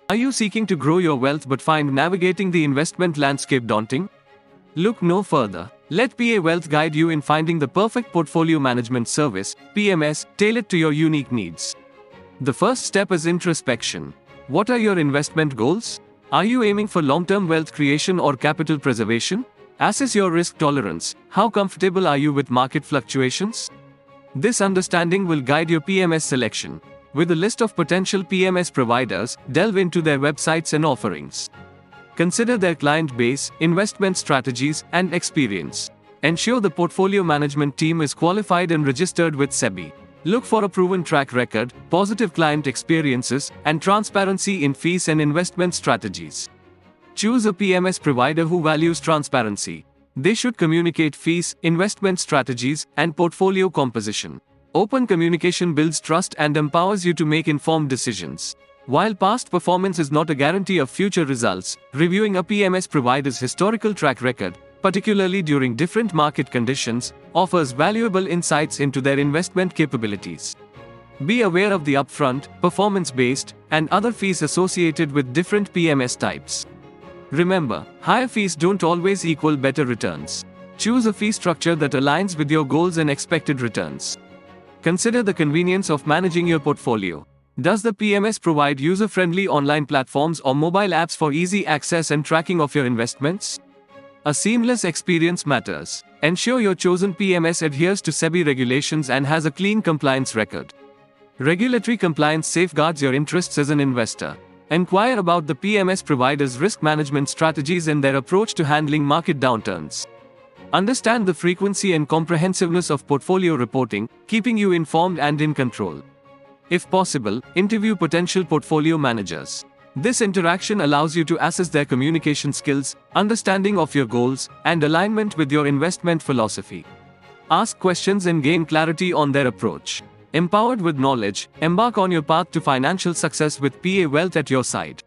Are you seeking to grow your wealth but find navigating the investment landscape daunting? Look no further. Let PA Wealth guide you in finding the perfect portfolio management service, PMS, tailored to your unique needs. The first step is introspection. What are your investment goals? Are you aiming for long-term wealth creation or capital preservation? Assess your risk tolerance. How comfortable are you with market fluctuations? This understanding will guide your PMS selection. With a list of potential PMS providers, delve into their websites and offerings. Consider their client base, investment strategies, and experience. Ensure the portfolio management team is qualified and registered with SEBI. Look for a proven track record, positive client experiences, and transparency in fees and investment strategies. Choose a PMS provider who values transparency. They should communicate fees, investment strategies, and portfolio composition. Open communication builds trust and empowers you to make informed decisions. While past performance is not a guarantee of future results, reviewing a PMS provider's historical track record, particularly during different market conditions, offers valuable insights into their investment capabilities. Be aware of the upfront, performance-based, and other fees associated with different PMS types. Remember, higher fees don't always equal better returns. Choose a fee structure that aligns with your goals and expected returns. Consider the convenience of managing your portfolio. Does the PMS provide user-friendly online platforms or mobile apps for easy access and tracking of your investments? A seamless experience matters. Ensure your chosen PMS adheres to SEBI regulations and has a clean compliance record. Regulatory compliance safeguards your interests as an investor. Inquire about the PMS provider's risk management strategies and their approach to handling market downturns. Understand the frequency and comprehensiveness of portfolio reporting, keeping you informed and in control. If possible, interview potential portfolio managers. This interaction allows you to assess their communication skills, understanding of your goals, and alignment with your investment philosophy. Ask questions and gain clarity on their approach. Empowered with knowledge, embark on your path to financial success with PA Wealth at your side.